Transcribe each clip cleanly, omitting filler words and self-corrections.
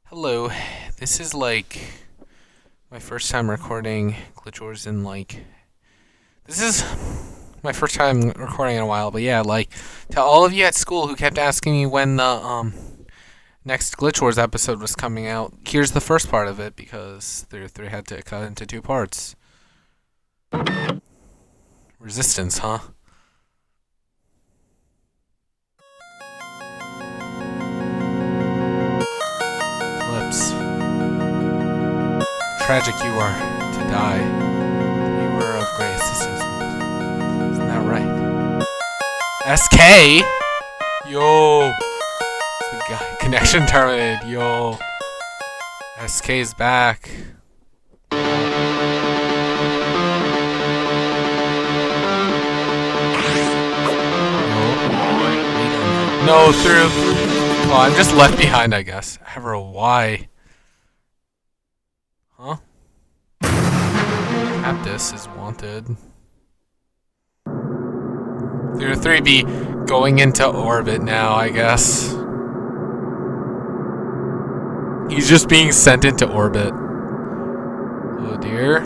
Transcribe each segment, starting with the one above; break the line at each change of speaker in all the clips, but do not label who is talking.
Hello. This is like my first time recording Glitch Wars in this is my first time recording in a while, but yeah, to all of you at school who kept asking me when the next Glitch Wars episode was coming out, here's the first part of it because they had to cut into two parts. Resistance, huh? Flips. Tragic you are to die. You were of great assistance. Isn't that right? SK? Yo! It's the guy. Connection terminated. Yo. SK's back. No, through. Oh, I'm just left behind, I guess. Ever why? Huh? Captus is wanted. Through 3B going into orbit now, I guess. He's just being sent into orbit. Oh dear.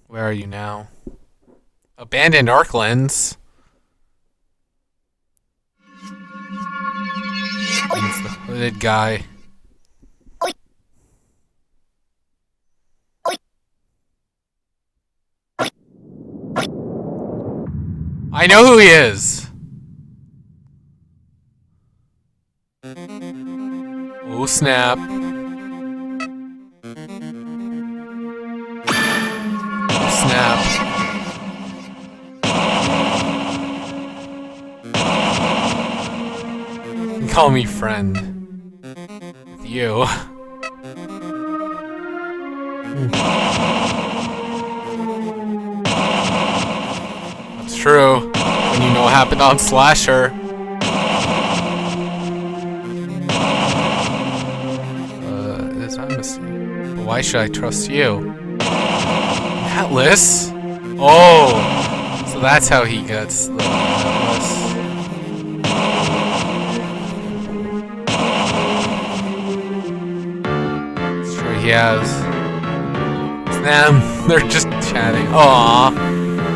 Where are you now? Abandoned arc lens. It's the hooded guy. I know who he is. Oh snap. Oh snap. You can call me friend. With you. That's true. When you know what happened on Slasher. Is that a mistake? But why should I trust you? Atlas? Oh! So that's how he gets the Atlas. Sure he has. It's them. They're just chatting. Aww.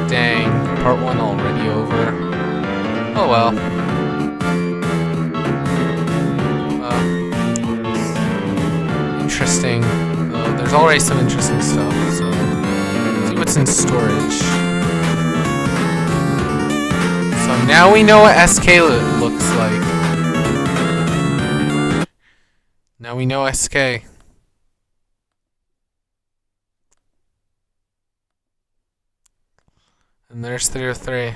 Dang. Part 1 already over. Oh well. Interesting. There's already some interesting stuff, so let's see what's in storage. So now we know what SK looks like. Now we know SK. And there's 303.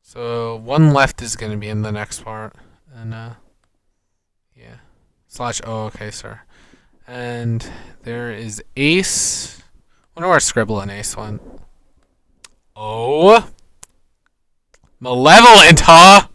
So one left is going to be in the next part. And yeah. Slash, oh, okay, sir. And there is Ace. Wonder where Scribble and Ace went. Oh. Malevolent, huh?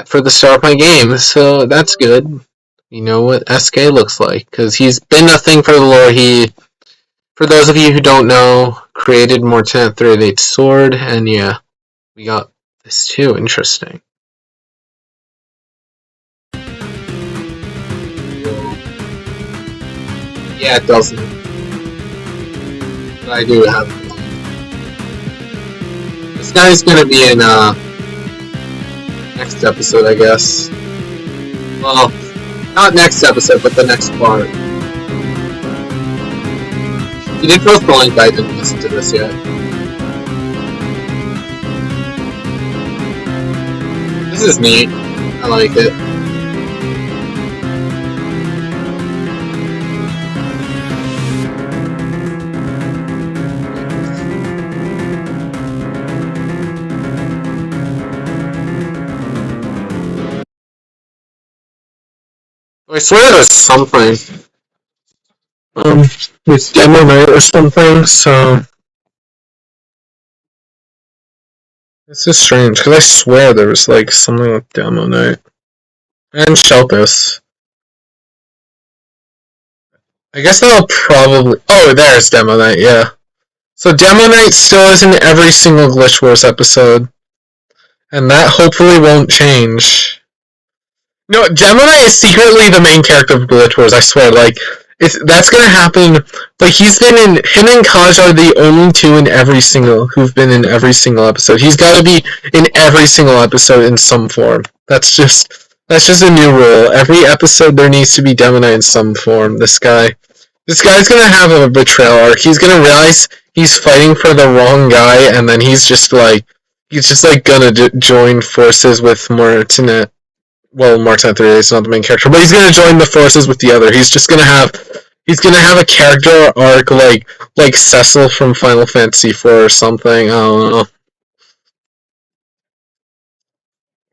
for the start of my game, so that's good. We know what SK looks like, because he's been a thing for the lore. He, for those of you who don't know, created Morteneth 388 Sword, and yeah, we got this too. Interesting. Yeah, it doesn't. But I do have it. This guy's gonna be in, next episode, I guess. Well, not next episode, but the next part. You did post the link, I didn't listen to this yet. This is neat. I like it. I swear there's something. With Demo Night or something, so. This is strange, because I swear there was, like, something with Demo Night. And Sheltis. I guess that'll probably. Oh, there's Demo Night, yeah. So Demo Night still is in every single Glitch Wars episode. And that hopefully won't change. No, Gemini is secretly the main character of Glitch Wars, I swear, like, that's gonna happen, but him and Kaj are the only two who've been in every single episode. He's gotta be in every single episode in some form. That's just a new rule. Every episode there needs to be Gemini in some form. This guy's gonna have a betrayal arc. He's gonna realize he's fighting for the wrong guy, and then he's just gonna join forces with Martinet. Well, Martinet 3 is not the main character, but he's gonna join the forces with the other. He's gonna have a character arc like Cecil from Final Fantasy IV or something. I don't know.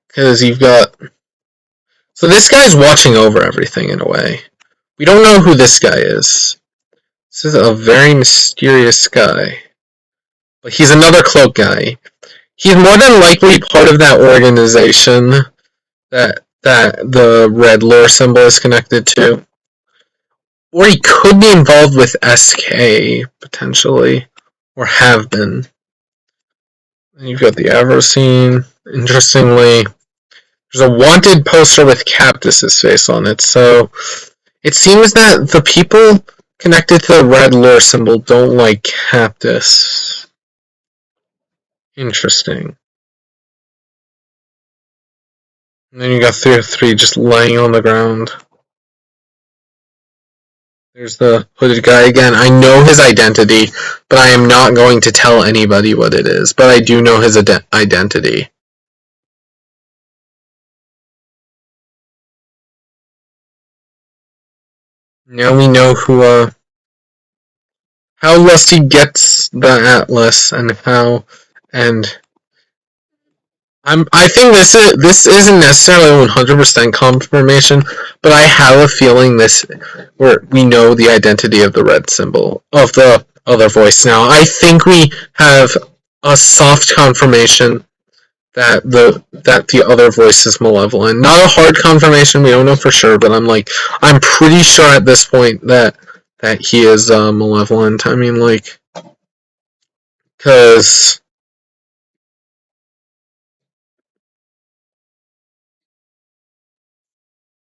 Because you've got. So this guy's watching over everything in a way. We don't know who this guy is. This is a very mysterious guy. But he's another cloak guy. He's more than likely part of that organization that the red lore symbol is connected to. Or he could be involved with SK, potentially. Or have been. And you've got the Avrosine. Interestingly, there's a wanted poster with Cactus's face on it, so it seems that the people connected to the red lore symbol don't like Cactus. Interesting. And then you got 303 just laying on the ground. There's the hooded guy again. I know his identity, but I am not going to tell anybody what it is. But I do know his identity. Now we know how Lusty gets the Atlas and how, and I think this isn't necessarily 100% confirmation, but I have a feeling where we know the identity of the red symbol of the other voice now. I think we have a soft confirmation that the other voice is malevolent. Not a hard confirmation, we don't know for sure, but I'm pretty sure at this point that he is malevolent. I mean, like, because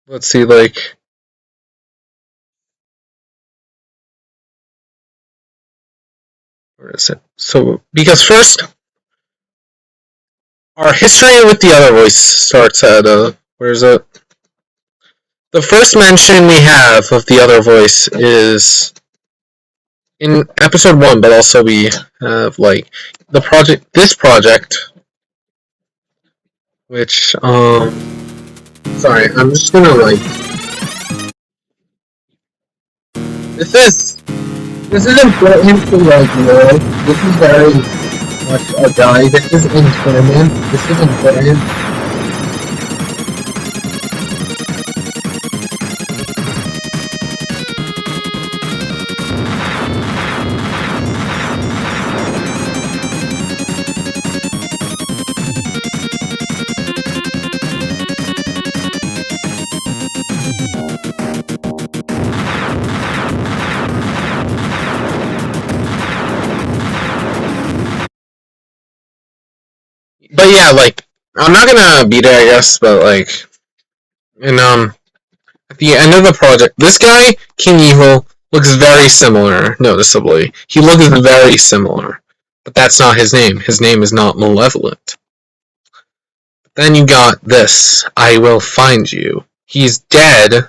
let's see, like, where is it? So, because first, our history with the other voice starts at, where is it? The first mention we have of the other voice is in episode 1, but also we have, like, this project, which, sorry, I'm just gonna, like, this is important to, like, lore. This is very much a guy. This is important. This is important.
But yeah, like, I'm not gonna beat it, I guess, but like, and at the end of the project, this guy, King Evil, looks very similar, noticeably. He looks very similar. But that's not his name. His name is not Malevolent. Then you got this, I Will Find You. He's dead. And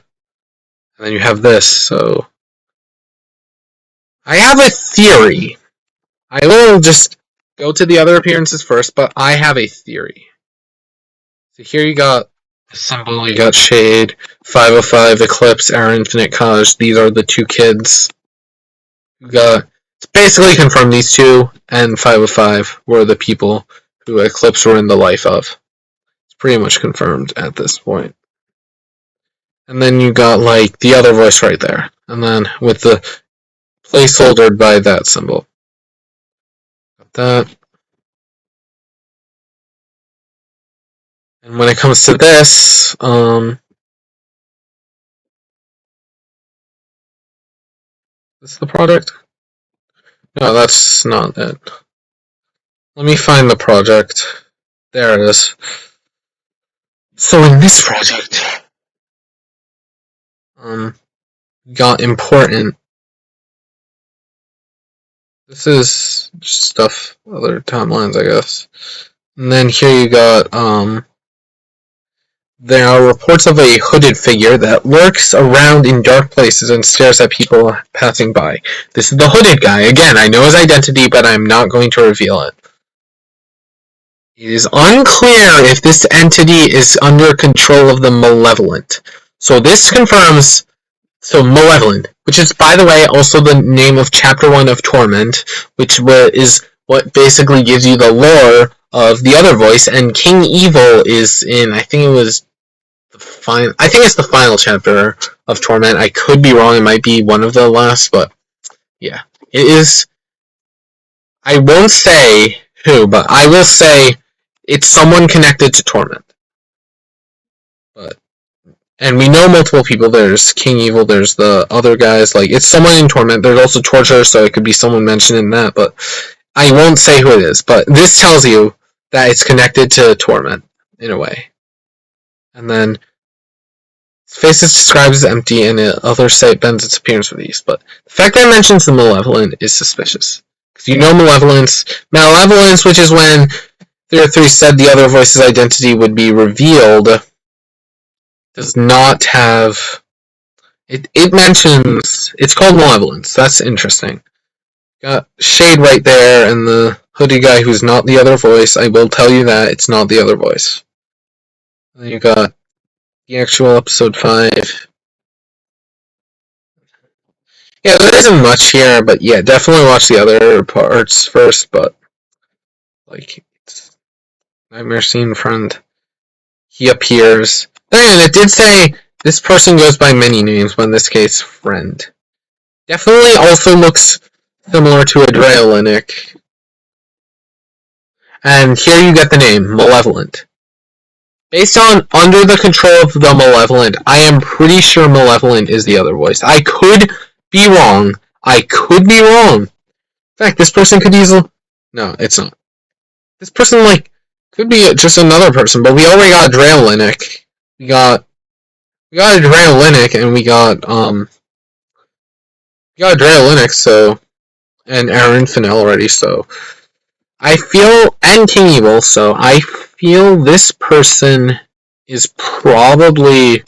then you have this, so... I have a theory. I will just go to the other appearances first, but I have a theory. So here you got the symbol, you got Shade, 505, Eclipse, Air Infinite, Kaj. These are the two kids. You got... It's basically confirmed these two and 505 were the people who Eclipse were in the life of. It's pretty much confirmed at this point. And then you got, like, the other voice right there. And then with the placeholder by that symbol. Got that. And when it comes to this, is this the product? No, that's not it. Let me find the project. There it is. So in this project, got important. This is just stuff, other timelines, I guess. And then here you got, there are reports of a hooded figure that lurks around in dark places and stares at people passing by. This is the hooded guy. Again, I know his identity, but I'm not going to reveal it. It is unclear if this entity is under control of the Malevolent. So this confirms... So, Malevolent, which is, by the way, also the name of Chapter 1 of Torment, which is what basically gives you the lore of the other voice, and King Evil is in, I think it's the final chapter of Torment. I could be wrong, it might be one of the last, but yeah. It is... I won't say who, but I will say it's someone connected to Torment. And we know multiple people. There's King Evil, there's the other guys, like, it's someone in Torment. There's also Torture, so it could be someone mentioned in that, but I won't say who it is. But this tells you that it's connected to Torment, in a way. And then, his face is described as empty, and other site bends its appearance with these, but the fact that it mentions the Malevolent is suspicious. Because you know Malevolence, which is when 303 said the other voice's identity would be revealed, does not have... It mentions... It's called Malevolence. That's interesting. Got Shade right there, and the hoodie guy who's not the other voice. I will tell you that it's not the other voice. And then you got the actual episode 5. Yeah, there isn't much here, but yeah, definitely watch the other parts first, but... Like, it's... Nightmare Scene Friend. He appears... And it did say this person goes by many names, but in this case, Friend. Definitely also looks similar to Adrenaline. And here you get the name, Malevolent. Based on Under the Control of the Malevolent, I am pretty sure Malevolent is the other voice. I could be wrong. In fact, this person could easily... No, it's not. This person, like, could be just another person, but we already got Adrenaline. We got Adrenaline, and we got Adrenaline, so, and Air Infinite already, so, I feel, and King Evil, so I feel this person is probably,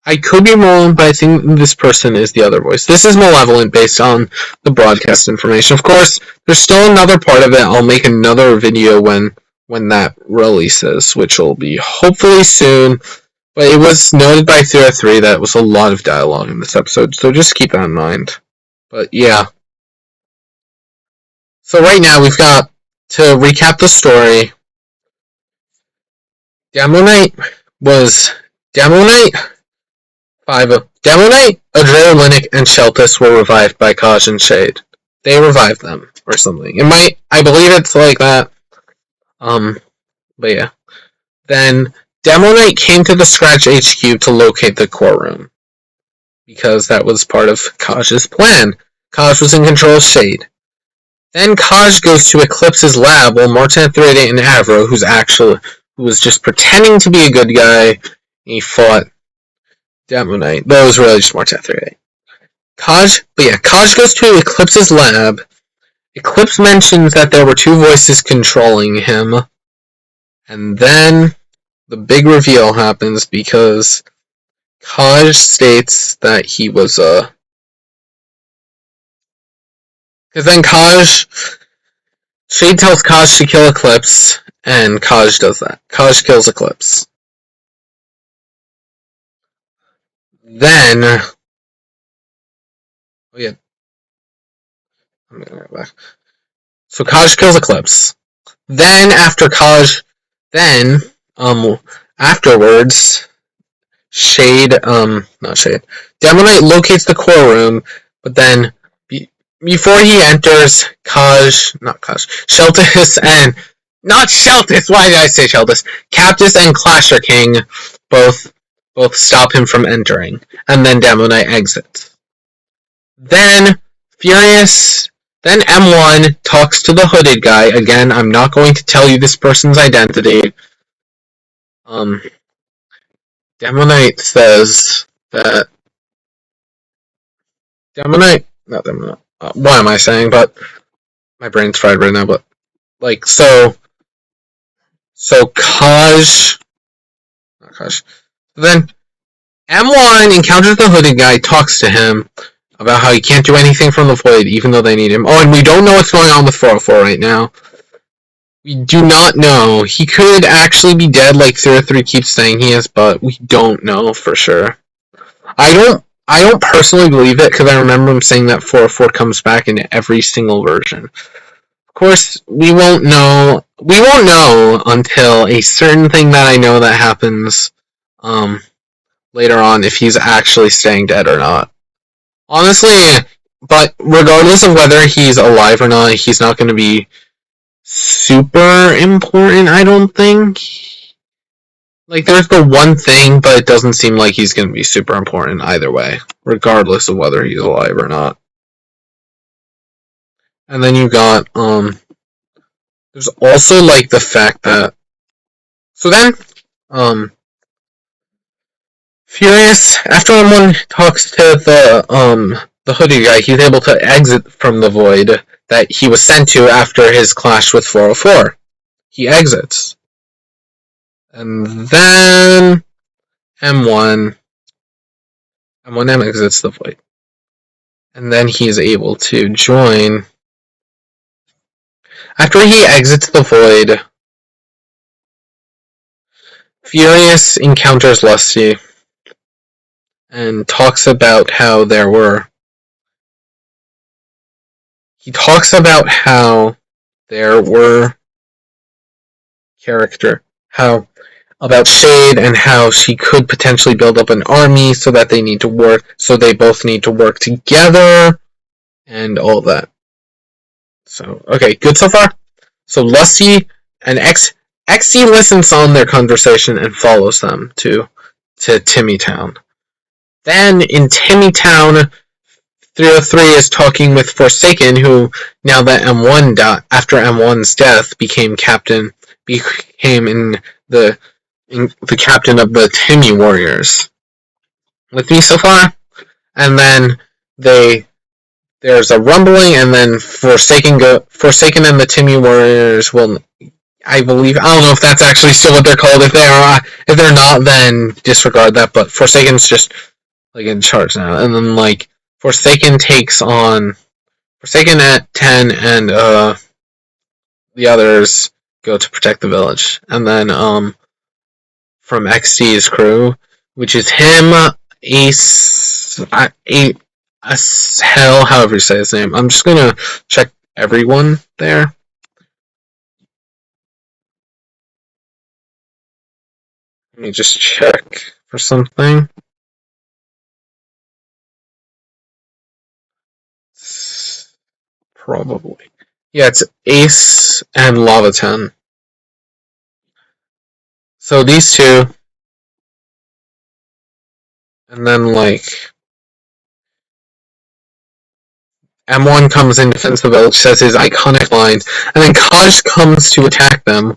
I could be wrong, but I think this person is the other voice. This is Malevolent based on the broadcast information. Of course, there's still another part of it. I'll make another video when that releases, which will be hopefully soon. But it was noted by 303 that it was a lot of dialogue in this episode, so just keep that in mind. But yeah. So right now we've got, to recap the story, Demo Knight, Adrenaline, and Sheltis were revived by Kaj and Shade. They revived them, or something. I believe it's like that. But yeah. Then, Demo Knight came to the Scratch HQ to locate the core room. Because that was part of Kaj's plan. Kaj was in control of Shade. Then Kaj goes to Eclipse's lab while Martin 388 and Avro, who was just pretending to be a good guy, he fought Demo Knight. That was really just Martin 388. Kaj goes to Eclipse's lab. Eclipse mentions that there were two voices controlling him. And then the big reveal happens because Kaj states that he was because then Shade tells Kaj to kill Eclipse, and Kaj does that. Kaj kills Eclipse. Then, I'm gonna go back. So Kaj kills Eclipse. Then afterwards, Demo Knight locates the core room, but then before he enters, Sheltis and not Sheltis. Why did I say Sheltis? Cactus and Clasher King both stop him from entering, and then Demo Knight exits. Then M1 talks to the hooded guy. Again, I'm not going to tell you this person's identity. Demo Knight says that what am I saying? But my brain's fried right now. But so Kaj. Then M1 encounters the hooded guy, talks to him about how he can't do anything from the void, even though they need him. Oh, and we don't know what's going on with 404 right now. We do not know. He could actually be dead, like 303 keeps saying he is, but we don't know for sure. I don't personally believe it, because I remember him saying that 404 comes back in every single version. Of course, we won't know until a certain thing that I know that happens later on, if he's actually staying dead or not. Honestly, but regardless of whether he's alive or not, he's not going to be super important, I don't think. There's the one thing, but it doesn't seem like he's going to be super important either way, regardless of whether he's alive or not. And then you got, there's also, the fact that, so then, Furious, after M1 talks to the hoodie guy, he's able to exit from the void that he was sent to after his clash with 404. He exits. And then M1 exits the void. And then he is able to join. After he exits the void, Furious encounters Lusty and talks about how about Shade and how she could potentially build up an army so that they both need to work together and all that. So, okay, good so far? So Lusty and XC listens on their conversation and follows them to Timmy Town. Then in Timmy Town, 303 is talking with Forsaken, who, now that after M1's death, became the captain of the Timmy Warriors. With me so far? And then there's a rumbling, and then Forsaken and the Timmy Warriors will, I believe, I don't know if that's actually still what they're called. If they're not, then disregard that, but Forsaken's just in charge now. And then Forsaken at 10, and the others go to protect the village. And then from XD's crew, which is him, Ace, Hell, however you say his name. I'm just gonna check everyone there. Let me just check for something. Probably. Yeah, it's Ace and Lavaten. So these two. And then M1 comes in defense of the village, says his iconic line, and then Kaj comes to attack them.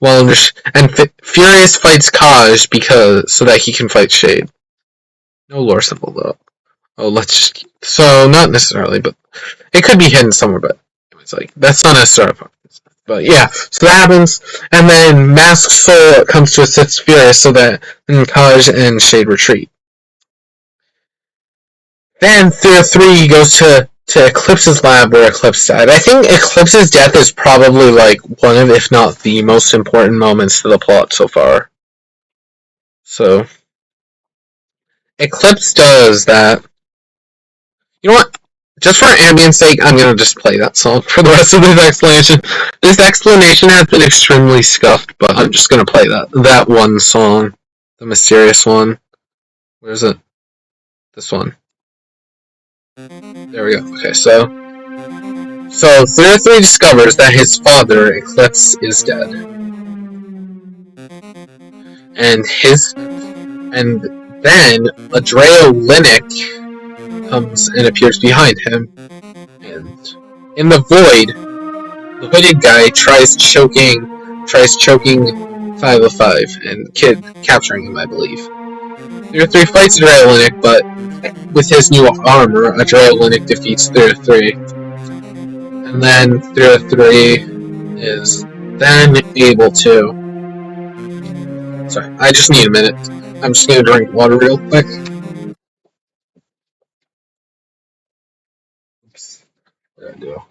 Furious fights Kaj so that he can fight Shade. No lore symbol though. Not necessarily, but it could be hidden somewhere. But it's like that's not necessarily. But yeah, so that happens, and then Mask Soul comes to assist Furious so that Kaj and Shade retreat. Then Theory 3 goes to Eclipse's lab where Eclipse died. I think Eclipse's death is probably like one of, if not the most important moments to the plot so far. So Eclipse does that. You know what? Just for ambience sake, I'm gonna just play that song for the rest of this explanation. This explanation has been extremely scuffed, but I'm just gonna play that one song. The mysterious one. Where is it? This one. There we go. Okay, so Theory 3 discovers that his father, Eclipse, is dead. And then Adrenaline comes and appears behind him, and in the void, the hooded guy tries choking 505 and capturing him, I believe. Theory 3 fights Adrenaline, but with his new armor, Adrenaline defeats Theory 3. And then Theory 3 is then able to... Sorry, I just need a minute. I'm just gonna drink water real quick. Oops. What did I do?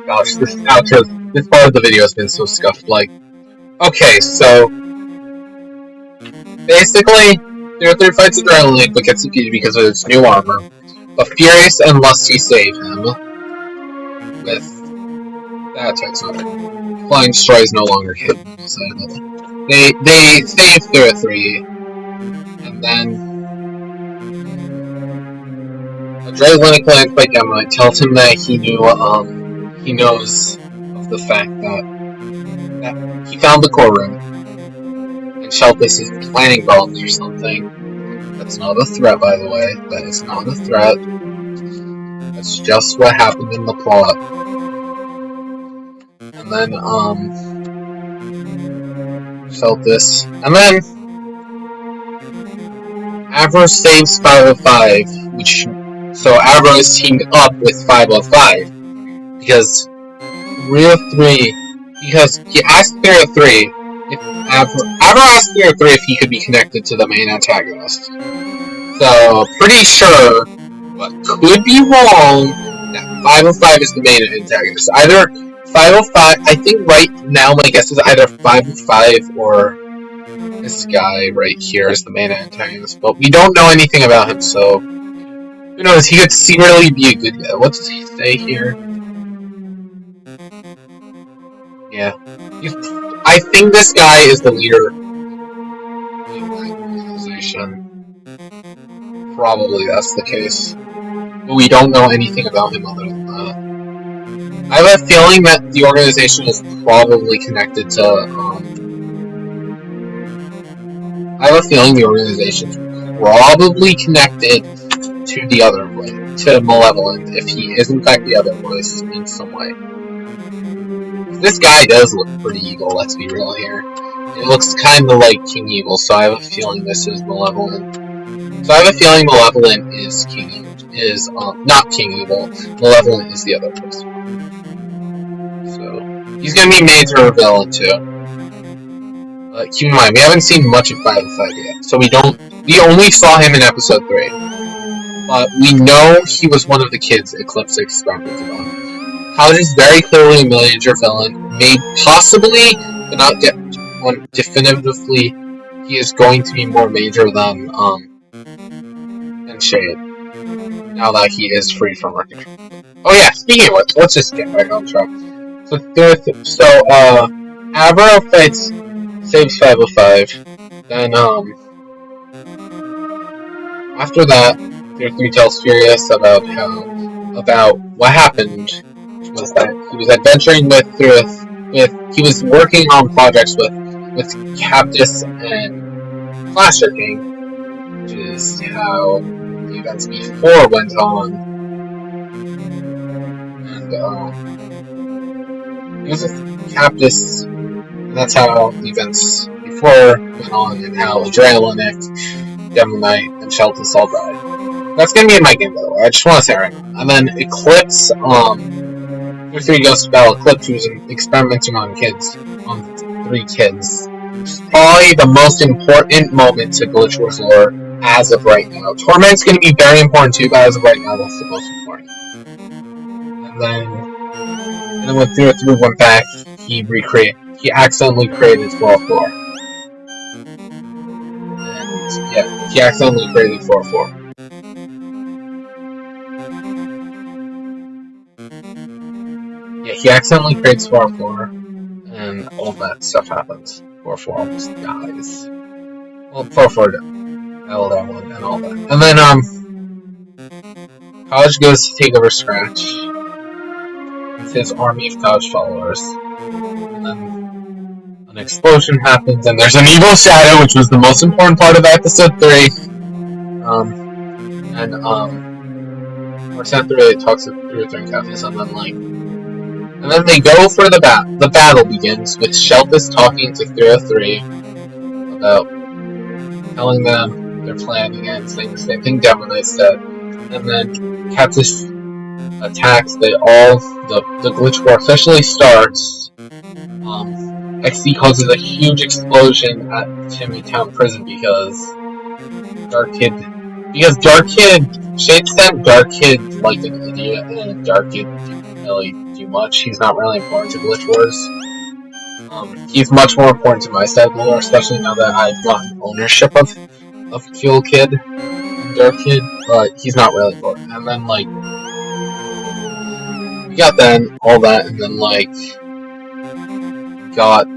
Gosh, this part of the video has been so scuffed. Like, okay, so basically, Theory 3 fights Adrenaline but gets defeated because of its new armor. But Furious and Lusty save him with that text on it. Flying Destroy is no longer hidden. So they save Theory 3, and then Adrenaline plans by Gemma tells him that he knows of the fact that he found the core room, and Sheltis is planning bombs or something. That's not a threat, by the way. That is not a threat. That's just what happened in the plot. And then, Sheltis. And then, Avro saves 505, so Avro is teamed up with 505. Because he asked Theory 3 if Avro asked Theory 3 if he could be connected to the main antagonist. So, pretty sure, but could be wrong, that 505 is the main antagonist. Either 505, I think right now my guess is either 505 or this guy right here is the main antagonist. But we don't know anything about him, so who knows, he could secretly be a good guy. What does he say here? Yeah. I think this guy is the leader of the organization. Probably that's the case. But we don't know anything about him other than that. I have a feeling that the organization is probably connected to, to the other voice, to Malevolent, if he is in fact the other voice in some way. This guy does look pretty evil, let's be real here. It looks kinda like King Evil, so I have a feeling this is Malevolent. So I have a feeling Malevolent is not King Evil. Malevolent is the other person. So, he's gonna be major or villain too. Keep in mind, we haven't seen much of 505 yet, so we only saw him in episode 3. But we know he was one of the kids Eclipse experimented on. Kaj is very clearly a major villain, possibly, but not definitively, he is going to be more major than Shade, now that he is free from our control. Oh yeah, speaking of which, let's just get back on track. So Avro saves 505, then, after that, Theory 3 tells Furious about what happened, was that he was adventuring with he was working on projects with Cactus and Plaster King, which is how the events before went on. And he was with Cactus, and that's how the events before went on, and how Adrenaline, Demo Knight, and Sheltis all died. That's gonna be in my game, by the way. I just want to say right now. And then Eclipse, Tier 3 goes to battle Eclipse, who's experimenting on 3 kids. Which is probably the most important moment to Glitch Wars lore as of right now. Torment's gonna be very important too, but as of right now, that's the most important. And then when Tier 3 went back, he accidentally created 404. And yeah, he accidentally created 404. Yeah, he accidentally creates 404, and all that stuff happens. 404 almost dies. Well, 404 L1 and all that. And then, College goes to take over Scratch with his army of College followers. And then an explosion happens, and there's an evil shadow, which was the most important part of episode 3. Episode 3 talks to 303 Cactus, and then they go for the battle. The battle begins with Sheltis talking to 303 about telling them their plan again, saying the same thing Demo Knight said. And then Cactus attacks. The Glitch War officially starts. XD causes a huge explosion at Timmy Town Prison because Dark Kid, Shade sent Dark Kid like an idiot, and Dark Kid didn't really do much. He's not really important to Glitch Wars. He's much more important to my side of lore, especially now that I've gotten ownership of Fuel Kid and Dark Kid, but he's not really important. And then we got all that, and then got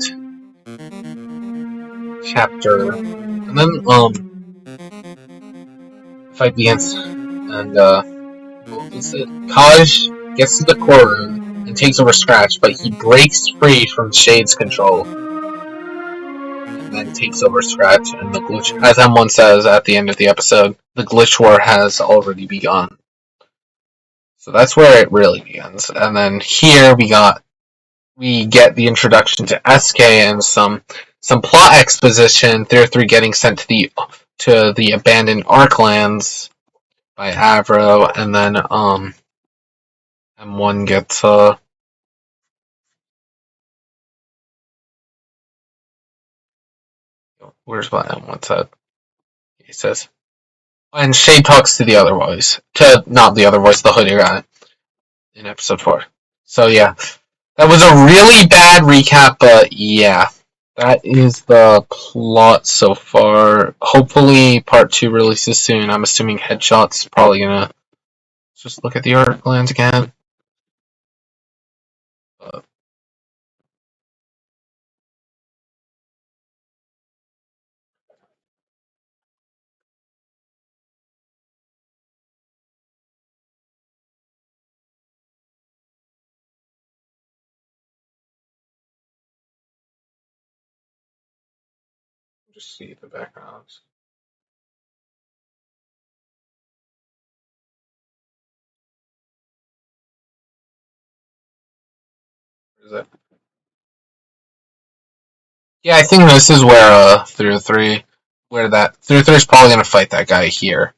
chapter, and then fight begins, and what is it? Kaj gets to the core room and takes over Scratch, but he breaks free from Shade's control, and then takes over Scratch, and the glitch, as M1 says at the end of the episode, the Glitch War has already begun. So that's where it really begins, and then here we get the introduction to SK and some plot exposition. 303 getting sent to the abandoned Arklands by Avro, and then M1 gets where's what M1 said? He says, and Shade talks to the other voice, not the other voice, the hoodie guy in episode 4. So yeah, that was a really bad recap, but yeah. That is the plot so far. Hopefully part 2 releases soon. I'm assuming Headshot's probably gonna just look at the Arklands again. Just see the backgrounds. Where is it? Yeah, I think this is where 303, where that 303 is probably gonna fight that guy here.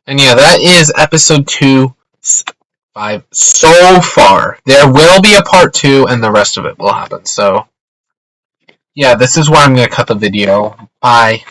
And yeah, that is episode 5 so far. There will be a part 2, and the rest of it will happen. So yeah, this is where I'm gonna cut the video. Bye.